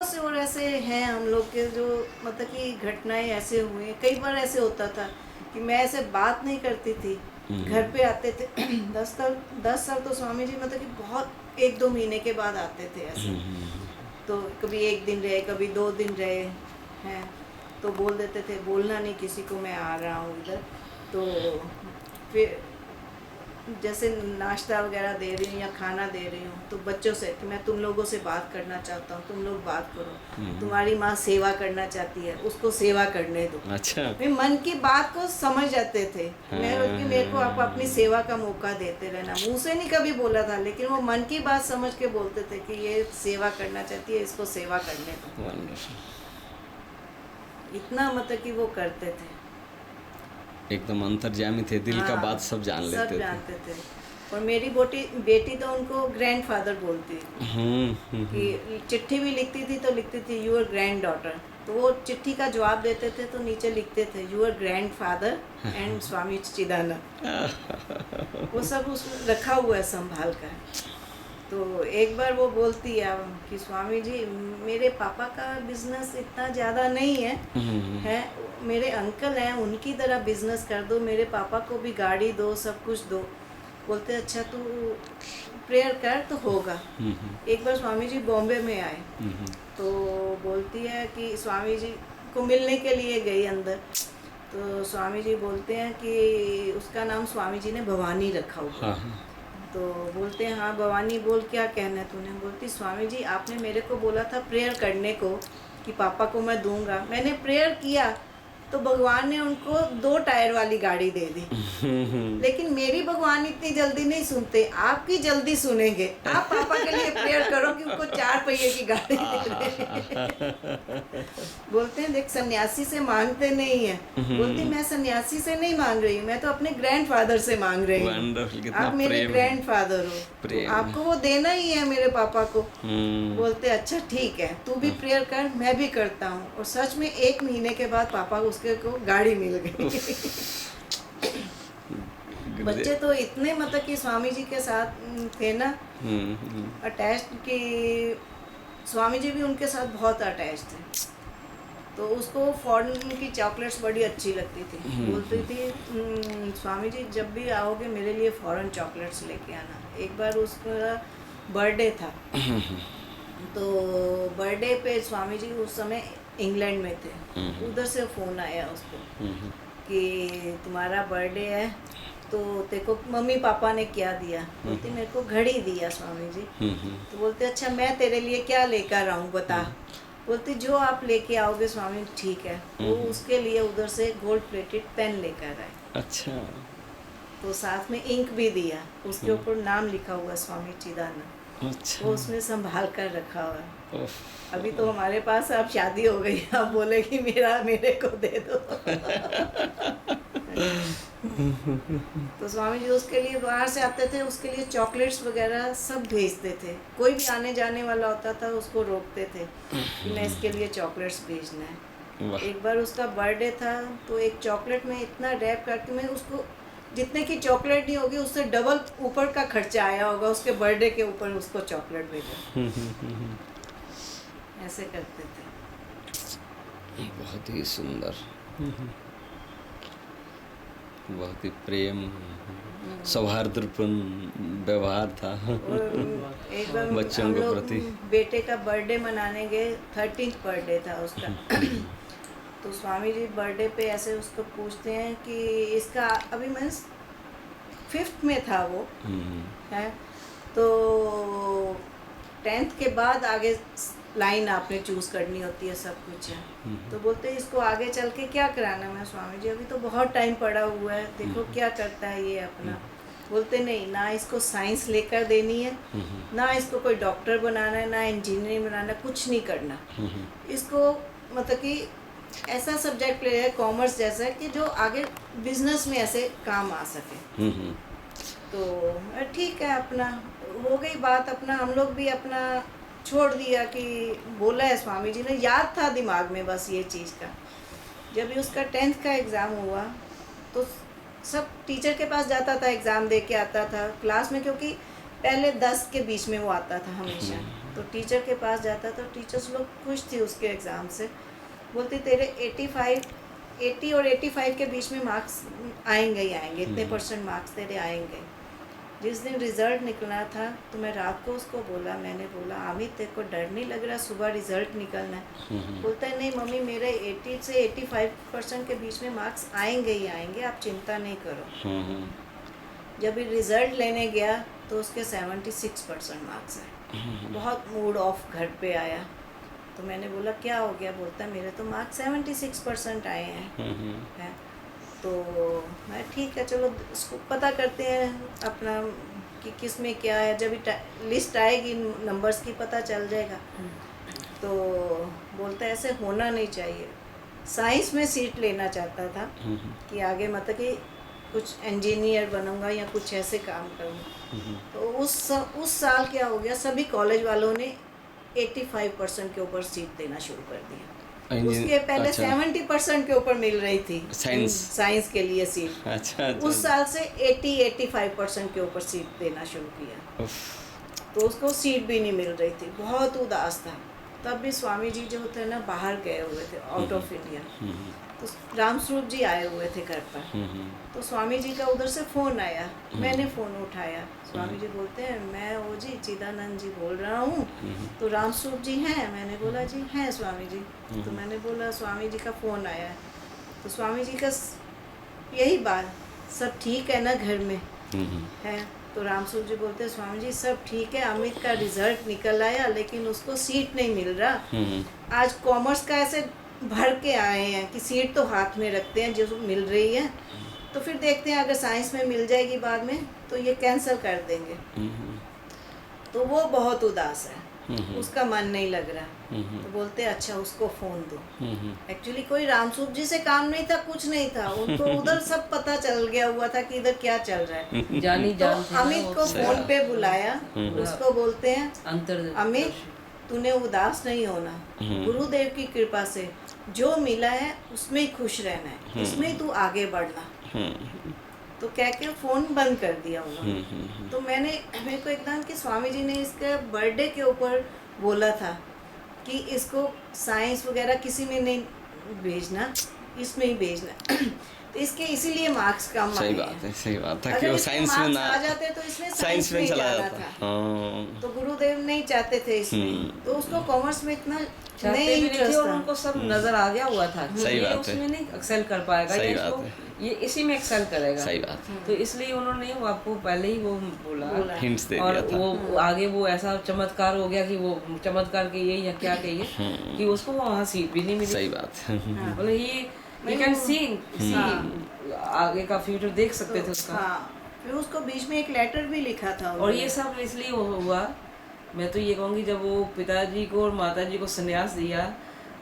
से और ऐसे हैं हम लोग के जो मतलब कि घटनाएं ऐसे हुई हैं। कई बार ऐसे होता था कि मैं ऐसे बात नहीं करती थी, घर पे आते थे 10 साल तो स्वामी जी मतलब कि बहुत 1-2 महीने के बाद आते थे ऐसे। तो कभी 1 दिन रहे, कभी 2 दिन रहे हैं, तो बोल देते थे बोलना नहीं किसी को मैं आ रहा हूँ इधर। तो फिर जैसे नाश्ता वगैरह दे रही हूँ या खाना दे रही हूँ तो बच्चों से कि मैं तुम लोगों से बात करना चाहता हूँ, तुम लोग बात करो, तुम्हारी माँ सेवा करना चाहती है, उसको सेवा करने दो। अच्छा। वे मन की बात को समझ जाते थे। मैं बोलती मेरे को आप अपनी सेवा का मौका देते रहना, मुंह से नहीं कभी बोला था, लेकिन वो मन की बात समझ के बोलते थे कि ये सेवा करना चाहती है, इसको सेवा करने दो। वंडरफुल। इतना मतलब कि वो करते थे। एकदम अंतर्यामी थे, दिल का हाँ, बात सब जान सब लेते थे। जानते थे। और मेरी बेटी तो उनको ग्रैंडफादर बोलती थी कि चिट्ठी भी लिखती थी तो लिखती थी यूर ग्रैंड डॉटर। तो वो चिट्ठी का जवाब देते थे तो नीचे लिखते थे your grandfather and Swami Chidanand. वो सब उसमें रखा हुआ है संभाल कर। तो एक बार वो बोलती है कि स्वामी जी मेरे पापा का बिजनेस इतना ज़्यादा नहीं है, मेरे अंकल हैं उनकी तरह बिजनेस कर दो, मेरे पापा को भी गाड़ी दो, सब कुछ दो। बोलते अच्छा तू प्रेयर कर तो होगा। एक बार स्वामी जी बॉम्बे में आए तो बोलती है कि स्वामी जी को मिलने के लिए गई अंदर। तो स्वामी जी बोलते हैं कि उसका नाम स्वामी जी ने भवानी रखा हुआ। तो बोलते हैं हाँ भवानी बोल क्या कहना है तूने। बोलती स्वामी जी आपने मेरे को बोला था प्रेयर करने को कि पापा को मैं दूंगा, मैंने प्रेयर किया तो भगवान ने उनको 2 टायर वाली गाड़ी दे दी। लेकिन मेरी भगवान इतनी जल्दी नहीं सुनते, आपकी जल्दी सुनेंगे। आप पापा के लिए प्रेयर करो कि उनको 4 पहिए की गाड़ी दे दे। बोलते हैं देख सन्यासी से मांगते नहीं है। बोलती मैं सन्यासी से नहीं मांग रही हूँ, मैं तो अपने ग्रैंडफादर से मांग रही हूँ। वंडरफुल, कितना आप मेरे प्रेम। ग्रैंडफादर हो तो प्रेम। आपको वो देना ही है मेरे पापा को। बोलते अच्छा ठीक है तू भी प्रेयर कर, मैं भी करता हूँ। और सच में 1 महीने के बाद पापा उसके को गाड़ी मिल गई। बच्चे तो इतने मतलब कि स्वामी जी के साथ थे ना अटैच्ड, कि स्वामी जी भी उनके साथ बहुत अटैच थे। तो उसको फॉरेन की चॉकलेट्स बड़ी अच्छी लगती थी। बोलती थी स्वामी जी जब भी आओगे मेरे लिए फॉरेन चॉकलेट्स लेके आना। एक बार उसका बर्थडे था तो बर्थडे पे स्वामी जी उस समय इंग्लैंड में थे। उधर से फ़ोन आया उसको कि तुम्हारा बर्थडे है तो तेको मम्मी पापा ने क्या दिया। बोलती मेरे को घड़ी दिया स्वामी जी। तो बोलते अच्छा मैं तेरे लिए क्या लेकर आऊँ बता। बोलती जो आप लेके आओगे स्वामी ठीक है। वो उसके लिए उधर से गोल्ड प्लेटेड पेन लेकर आए। अच्छा। तो साथ में इंक भी दिया, उसके ऊपर नाम लिखा हुआ स्वामी चिदानंद। अच्छा। वो उसने संभाल कर रखा हुआ है। अभी तो हमारे पास अब शादी हो गई, अब बोलेगी मेरे को दे दो। तो स्वामी जी उसके लिए बाहर से आते थे, उसके लिए चॉकलेट्स वगैरह सब भेजते थे। कोई भी आने जाने वाला होता था उसको रोकते थे कि मैं इसके लिए चॉकलेट्स भेजना है। एक बार उसका बर्थडे था तो एक चॉकलेट में इतना रैप करके मैं उसको जितने की चॉकलेट नहीं होगी उससे डबल ऊपर का खर्चा आया होगा, उसके बर्थडे के ऊपर उसको चॉकलेट भेजा। ऐसे करते थे। बहुत ही सुंदर, बहुत ही प्रेम सौहार्दपूर्ण व्यवहार था एक बार बच्चों हम के लोग प्रति। बेटे का बर्थडे मनाने गए, 13th बर्थडे था उसका। तो स्वामी जी बर्थडे पे ऐसे उसको पूछते हैं कि इसका अभी मीन्स 5th में था वो है, तो 10th के बाद आगे लाइन आपने चूज़ करनी होती है, सब कुछ है। तो बोलते हैं इसको आगे चल के क्या कराना। मैं स्वामी जी अभी तो बहुत टाइम पड़ा हुआ है, देखो क्या करता है ये अपना। बोलते नहीं ना इसको साइंस लेकर देनी है, ना इसको कोई डॉक्टर बनाना है, ना इंजीनियरिंग बनाना, कुछ नहीं करना इसको। मतलब कि ऐसा सब्जेक्ट ले है कॉमर्स जैसा कि जो आगे बिजनेस में ऐसे काम आ सके। तो ठीक है अपना हो गई बात। अपना हम लोग भी अपना छोड़ दिया कि बोला है स्वामी जी ने, याद था दिमाग में बस ये चीज़ का। जब भी उसका 10th का एग्ज़ाम हुआ तो सब टीचर के पास जाता था, एग्ज़ाम दे के आता था क्लास में, क्योंकि पहले 10 के बीच में वो आता था हमेशा। तो टीचर के पास जाता तो टीचर्स लोग खुश थी उसके एग्ज़ाम से, बोलती तेरे 80 और 85 के बीच में मार्क्स आएंगे ही आएंगे, इतने परसेंट मार्क्स तेरे आएंगे। जिस दिन रिज़ल्ट निकलना था तो मैं रात को उसको बोला, मैंने बोला अमित तेरे को डर नहीं लग रहा, सुबह रिज़ल्ट निकलना है? बोलता है नहीं मम्मी, मेरे 80 से 85% के बीच में मार्क्स आएंगे ही आएंगे, आप चिंता नहीं करो। जब रिज़ल्ट लेने गया तो उसके 76% मार्क्स आए। बहुत मूड ऑफ घर पे आया, तो मैंने बोला क्या हो गया? बोलता है मेरे तो मार्क्स 76% आए हैं। तो मैं ठीक है चलो इसको पता करते हैं अपना कि किस में क्या है, जब लिस्ट आएगी नंबर्स की पता चल जाएगा। तो बोलता है ऐसे होना नहीं चाहिए। साइंस में सीट लेना चाहता था कि आगे मतलब कि कुछ इंजीनियर बनूंगा या कुछ ऐसे काम करूँगा। तो उस साल क्या हो गया, सभी कॉलेज वालों ने 85% के ऊपर सीट देना शुरू कर दिया। उसके पहले 70% के ऊपर मिल रही थी साइंस के लिए सीट। अच्छा। उस साल से 80-85% के ऊपर सीट देना शुरू किया। तो उसको सीट भी नहीं मिल रही थी, बहुत उदास था। तब भी स्वामी जी जो थे ना बाहर गए हुए थे, आउट ऑफ इंडिया। तो रामस्वरूप जी आए हुए थे घर पर। तो स्वामी जी का उधर से फ़ोन आया, मैंने फ़ोन उठाया। स्वामी जी बोलते हैं मैं वो जी चिदानंद जी बोल रहा हूँ। तो रामस्वरूप जी हैं? मैंने बोला जी हैं स्वामी जी। तो मैंने बोला स्वामी जी का फ़ोन आया है। तो स्वामी जी का यही बात, सब ठीक है ना घर में है? तो रामस्वरूप जी बोलते हैं स्वामी जी सब ठीक है, अमित का रिजल्ट निकल आया लेकिन उसको सीट नहीं मिल रहा। आज कॉमर्स का ऐसे भर के आए हैं कि सीट तो हाथ में रखते हैं जो मिल रही है, तो फिर देखते हैं अगर साइंस में मिल जाएगी बाद में तो ये कैंसिल कर देंगे। तो वो बहुत उदास है, उसका मन नहीं लग रहा। तो बोलते हैं अच्छा उसको फ़ोन दो। एक्चुअली कोई रामस्वरूप जी से काम नहीं था, कुछ नहीं था, उनको उधर सब पता चल गया हुआ था कि इधर क्या चल रहा है। जानी तो जान अमित को फ़ोन पे बुलाया, उसको बोलते हैं अमित तूने उदास नहीं होना, गुरुदेव की कृपा से जो मिला है उसमें ही खुश रहना है, उसमें ही तू आगे बढ़ना। तो कह के फ़ोन बंद कर दिया हुआ। तो मेरे को एकदम कि स्वामी जी ने इसके बर्थडे के ऊपर बोला था कि इसको साइंस वगैरह किसी में नहीं भेजना, इसमें ही भेजना। तो इसके इसीलिए मार्क्स कम आए हैं। सही बात था कि वो साइंस में ना आ जाते तो इसमें साइंस में चला जाता था। तो गुरुदेव नहीं चाहते थे इसमें, तो उसको कॉमर्स में इतना चाहते भी नहीं थे और उनको सब नजर आ गया हुआ था। सही बात है। उसमें नहीं एक्सेल कर पाएगा, सही ये बात इसको है। ये इसी में एक्सेल करेगा। सही बात है। तो इसलिए उन्होंने वो आपको पहले ही वो बोला हिंट्स दे और दिया था। वो आगे वो ऐसा चमत्कार हो गया कि वो चमत्कार के ये या क्या कहिए कि उसको वहाँ सीट भी नहीं मिली। सही बात है। बोले ये कैन सी आगे का फ्यूचर देख सकते थे उसका। फिर उसको बीच में एक लेटर भी लिखा था और ये सब इसलिए हुआ, मैं तो ये कहूँगी जब वो पिताजी को और माताजी को संन्यास दिया,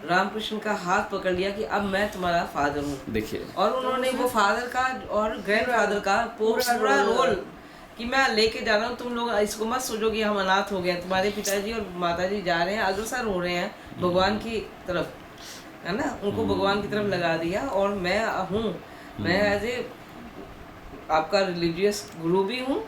रामकृष्ण का हाथ पकड़ लिया कि अब मैं तुम्हारा फादर हूँ। देखिए और उन्होंने वो फादर का और ग्रैंड फादर का पूरा रोल कि मैं लेके जा रहा हूँ, तुम लोग इसको मत सोचो कि हम अनाथ हो गए, तुम्हारे पिताजी और माताजी जा रहे हैं, अग्रसर हो रहे हैं भगवान की तरफ, है ना, उनको भगवान की तरफ लगा दिया। और मैं हूँ, मैं एज ए आपका रिलीजियस गुरु भी हूँ,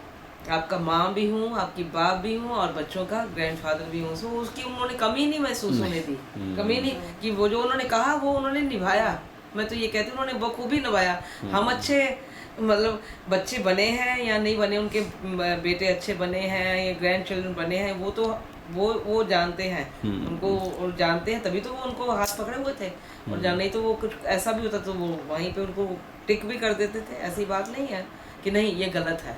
आपका माँ भी हूँ, आपकी बाप भी हूँ और बच्चों का ग्रैंडफादर भी हूँ। सो उसकी उन्होंने कमी नहीं महसूस होने दी, कमी नहीं कि वो जो उन्होंने कहा वो उन्होंने निभाया। मैं तो ये कहती हूँ उन्होंने बखूबी निभाया। हम अच्छे मतलब बच्चे बने हैं या नहीं बने, उनके बेटे अच्छे बने हैं या ग्रैंड चिल्ड्रन बने हैं, वो तो वो जानते हैं, उनको जानते हैं, तभी तो वो उनको हाथ पकड़े हुए थे। और नहीं तो वो कुछ ऐसा भी होता तो वो वहीं पे उनको टिक भी कर देते थे। ऐसी बात नहीं है कि नहीं ये गलत है।